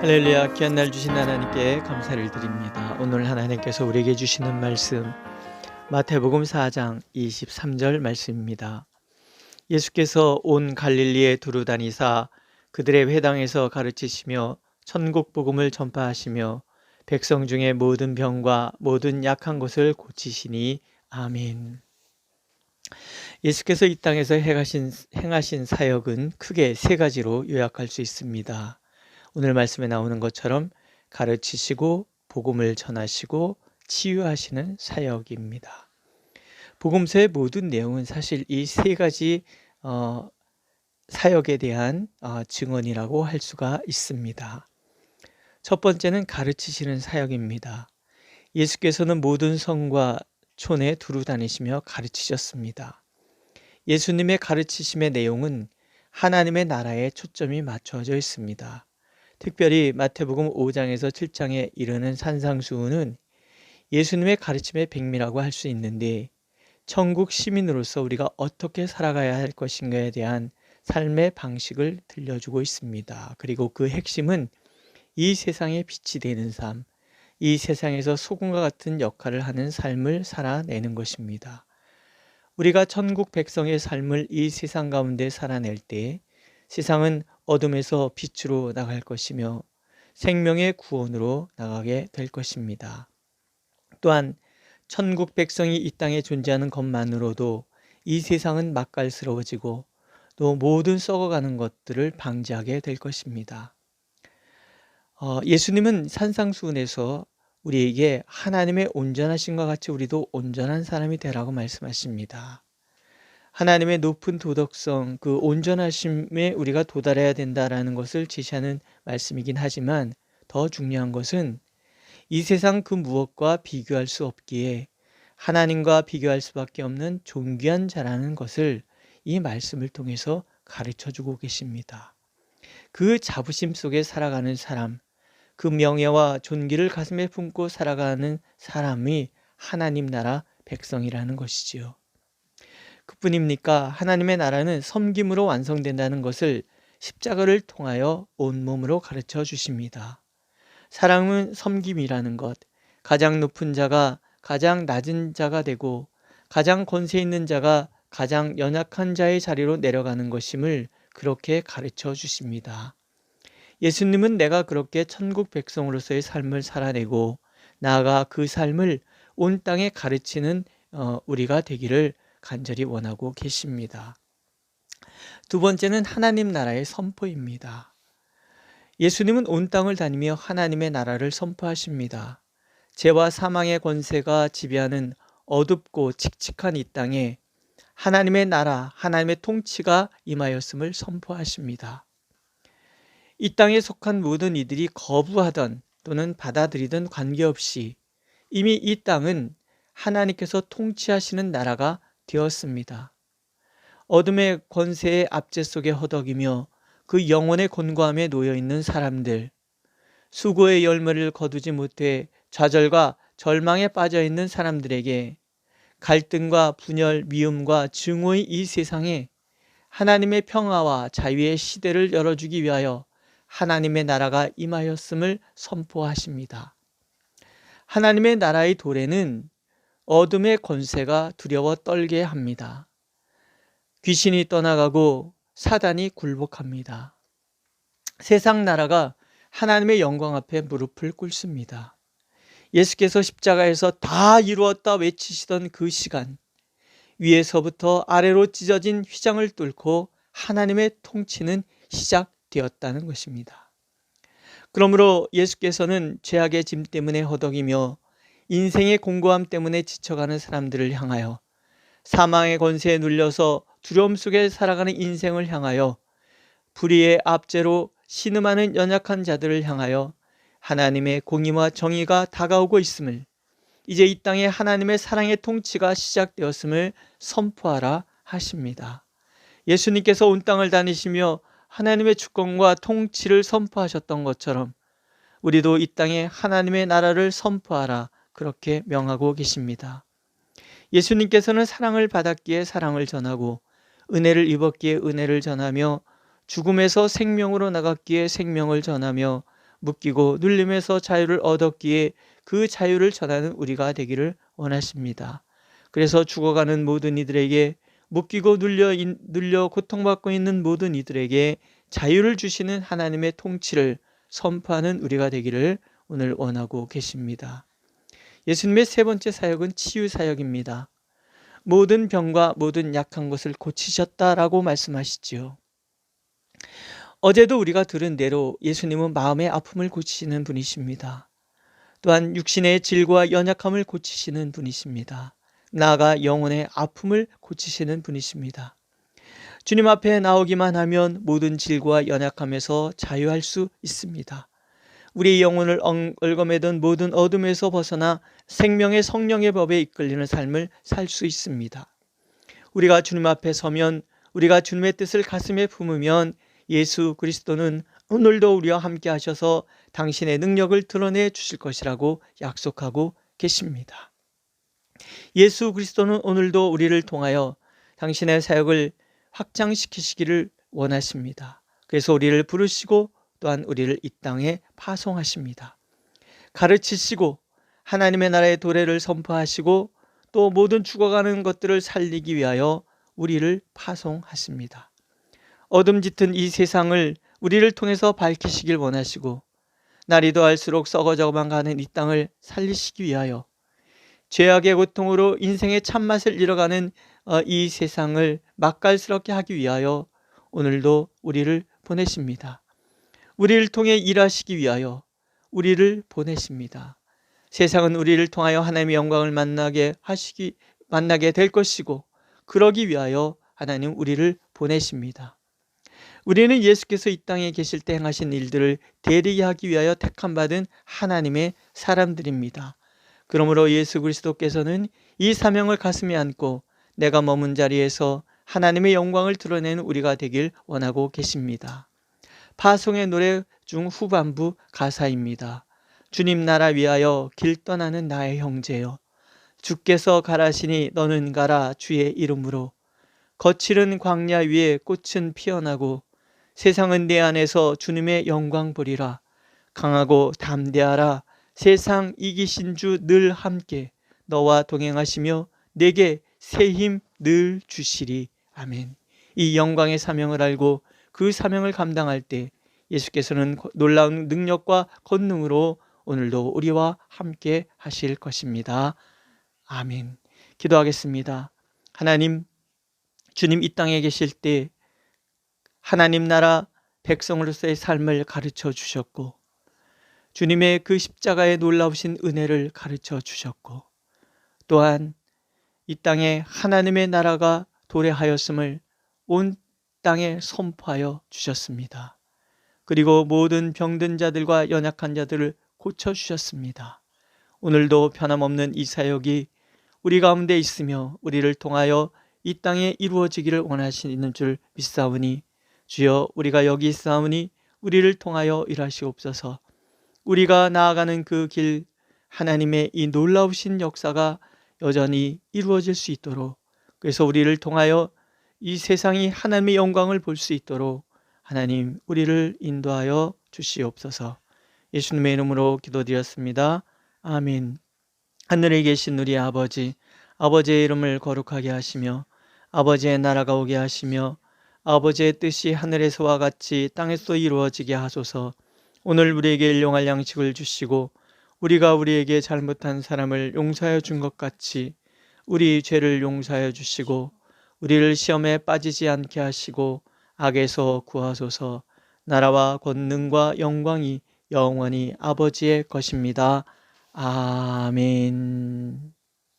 할렐루야, 귀한 날 주신 하나님께 감사를 드립니다. 오늘 하나님께서 우리에게 주시는 말씀 마태복음 4장 23절 말씀입니다. 예수께서 온 갈릴리에 두루 다니사 그들의 회당에서 가르치시며 천국 복음을 전파하시며 백성 중에 모든 병과 모든 약한 것을 고치시니 아멘. 예수께서 이 땅에서 행하신 사역은 크게 세 가지로 요약할 수 있습니다. 오늘 말씀에 나오는 것처럼 가르치시고 복음을 전하시고 치유하시는 사역입니다. 복음서의 모든 내용은 사실 이 세 가지 사역에 대한 증언이라고 할 수가 있습니다. 첫 번째는 가르치시는 사역입니다. 예수께서는 모든 성과 촌에 두루 다니시며 가르치셨습니다. 예수님의 가르치심의 내용은 하나님의 나라에 초점이 맞춰져 있습니다. 특별히 마태복음 5장에서 7장에 이르는 산상수훈은 예수님의 가르침의 백미라고 할 수 있는데 천국 시민으로서 우리가 어떻게 살아가야 할 것인가에 대한 삶의 방식을 들려주고 있습니다. 그리고 그 핵심은 이 세상의 빛이 되는 삶, 이 세상에서 소금과 같은 역할을 하는 삶을 살아내는 것입니다. 우리가 천국 백성의 삶을 이 세상 가운데 살아낼 때 세상은 어둠에서 빛으로 나갈 것이며 생명의 구원으로 나가게 될 것입니다. 또한 천국 백성이 이 땅에 존재하는 것만으로도 이 세상은 맛깔스러워지고 또 모든 썩어가는 것들을 방지하게 될 것입니다. 예수님은 산상수훈에서 우리에게 하나님의 온전하심과 같이 우리도 온전한 사람이 되라고 말씀하십니다. 하나님의 높은 도덕성, 그 온전하심에 우리가 도달해야 된다라는 것을 제시하는 말씀이긴 하지만 더 중요한 것은 이 세상 그 무엇과 비교할 수 없기에 하나님과 비교할 수밖에 없는 존귀한 자라는 것을 이 말씀을 통해서 가르쳐주고 계십니다. 그 자부심 속에 살아가는 사람, 그 명예와 존귀를 가슴에 품고 살아가는 사람이 하나님 나라 백성이라는 것이지요. 그뿐입니까? 하나님의 나라는 섬김으로 완성된다는 것을 십자가를 통하여 온몸으로 가르쳐 주십니다. 사랑은 섬김이라는 것, 가장 높은 자가 가장 낮은 자가 되고 가장 권세 있는 자가 가장 연약한 자의 자리로 내려가는 것임을 그렇게 가르쳐 주십니다. 예수님은 내가 그렇게 천국 백성으로서의 삶을 살아내고 나아가 그 삶을 온 땅에 가르치는 우리가 되기를 간절히 원하고 계십니다. 두 번째는 하나님 나라의 선포입니다. 예수님은 온 땅을 다니며 하나님의 나라를 선포하십니다. 죄와 사망의 권세가 지배하는 어둡고 칙칙한 이 땅에 하나님의 나라, 하나님의 통치가 임하였음을 선포하십니다. 이 땅에 속한 모든 이들이 거부하던 또는 받아들이던 관계없이 이미 이 땅은 하나님께서 통치하시는 나라가 되었습니다. 어둠의 권세의 압제 속에 허덕이며 그 영혼의 곤고함에 놓여있는 사람들, 수고의 열매를 거두지 못해 좌절과 절망에 빠져있는 사람들에게 갈등과 분열, 미움과 증오의 이 세상에 하나님의 평화와 자유의 시대를 열어주기 위하여 하나님의 나라가 임하였음을 선포하십니다. 하나님의 나라의 도래는 어둠의 권세가 두려워 떨게 합니다. 귀신이 떠나가고 사단이 굴복합니다. 세상 나라가 하나님의 영광 앞에 무릎을 꿇습니다. 예수께서 십자가에서 다 이루었다 외치시던 그 시간, 위에서부터 아래로 찢어진 휘장을 뚫고 하나님의 통치는 시작되었다는 것입니다. 그러므로 예수께서는 죄악의 짐 때문에 허덕이며 인생의 공고함 때문에 지쳐가는 사람들을 향하여 사망의 권세에 눌려서 두려움 속에 살아가는 인생을 향하여 불의의 압제로 신음하는 연약한 자들을 향하여 하나님의 공의와 정의가 다가오고 있음을, 이제 이 땅에 하나님의 사랑의 통치가 시작되었음을 선포하라 하십니다. 예수님께서 온 땅을 다니시며 하나님의 주권과 통치를 선포하셨던 것처럼 우리도 이 땅에 하나님의 나라를 선포하라 그렇게 명하고 계십니다. 예수님께서는 사랑을 받았기에 사랑을 전하고 은혜를 입었기에 은혜를 전하며 죽음에서 생명으로 나갔기에 생명을 전하며 묶이고 눌림에서 자유를 얻었기에 그 자유를 전하는 우리가 되기를 원하십니다. 그래서 죽어가는 모든 이들에게, 묶이고 눌려 고통받고 있는 모든 이들에게 자유를 주시는 하나님의 통치를 선포하는 우리가 되기를 오늘 원하고 계십니다. 예수님의 세 번째 사역은 치유 사역입니다. 모든 병과 모든 약한 것을 고치셨다라고 말씀하시지요. 어제도 우리가 들은 대로 예수님은 마음의 아픔을 고치시는 분이십니다. 또한 육신의 질과 연약함을 고치시는 분이십니다. 나아가 영혼의 아픔을 고치시는 분이십니다. 주님 앞에 나오기만 하면 모든 질과 연약함에서 자유할 수 있습니다. 우리의 영혼을 얽어매던 모든 어둠에서 벗어나 생명의 성령의 법에 이끌리는 삶을 살 수 있습니다. 우리가 주님 앞에 서면, 우리가 주님의 뜻을 가슴에 품으면 예수 그리스도는 오늘도 우리와 함께 하셔서 당신의 능력을 드러내 주실 것이라고 약속하고 계십니다. 예수 그리스도는 오늘도 우리를 통하여 당신의 사역을 확장시키시기를 원하십니다. 그래서 우리를 부르시고 또한 우리를 이 땅에 파송하십니다. 가르치시고 하나님의 나라의 도래를 선포하시고 또 모든 죽어가는 것들을 살리기 위하여 우리를 파송하십니다. 어둠 짙은 이 세상을 우리를 통해서 밝히시길 원하시고 날이 더할수록 썩어져만 가는 이 땅을 살리시기 위하여 죄악의 고통으로 인생의 참맛을 잃어가는 이 세상을 맛깔스럽게 하기 위하여 오늘도 우리를 보내십니다. 우리를 통해 일하시기 위하여 우리를 보내십니다. 세상은 우리를 통하여 하나님의 영광을 만나게 될 것이고 그러기 위하여 하나님 우리를 보내십니다. 우리는 예수께서 이 땅에 계실 때 행하신 일들을 대리게 하기 위하여 택함받은 하나님의 사람들입니다. 그러므로 예수 그리스도께서는 이 사명을 가슴에 안고 내가 머문 자리에서 하나님의 영광을 드러내는 우리가 되길 원하고 계십니다. 파송의 노래 중 후반부 가사입니다. 주님 나라 위하여 길 떠나는 나의 형제여, 주께서 가라시니 너는 가라 주의 이름으로. 거칠은 광야 위에 꽃은 피어나고 세상은 내 안에서 주님의 영광 보리라. 강하고 담대하라. 세상 이기신 주 늘 함께 너와 동행하시며 내게 새 힘 늘 주시리. 아멘. 이 영광의 사명을 알고 그 사명을 감당할 때 예수께서는 놀라운 능력과 권능으로 오늘도 우리와 함께 하실 것입니다. 아멘. 기도하겠습니다. 하나님, 주님 이 땅에 계실 때 하나님 나라 백성으로서의 삶을 가르쳐 주셨고 주님의 그 십자가의 놀라우신 은혜를 가르쳐 주셨고 또한 이 땅에 하나님의 나라가 도래하였음을 온 땅에 선포하여 주셨습니다. 그리고 모든 병든 자들과 연약한 자들을 고쳐주셨습니다. 오늘도 변함없는 이 사역이 우리 가운데 있으며 우리를 통하여 이 땅에 이루어지기를 원하시는 줄 믿사오니 주여 우리가 여기 있사오니 우리를 통하여 일하시옵소서. 우리가 나아가는 그 길 하나님의 이 놀라우신 역사가 여전히 이루어질 수 있도록 그래서 우리를 통하여 이 세상이 하나님의 영광을 볼 수 있도록 하나님 우리를 인도하여 주시옵소서. 예수님의 이름으로 기도드렸습니다. 아멘. 하늘에 계신 우리 아버지, 아버지의 이름을 거룩하게 하시며 아버지의 나라가 오게 하시며 아버지의 뜻이 하늘에서와 같이 땅에서 이루어지게 하소서. 오늘 우리에게 일용할 양식을 주시고 우리가 우리에게 잘못한 사람을 용서하여 준 것 같이 우리 죄를 용서하여 주시고 우리를 시험에 빠지지 않게 하시고 악에서 구하소서. 나라와 권능과 영광이 영원히 아버지의 것입니다. 아멘.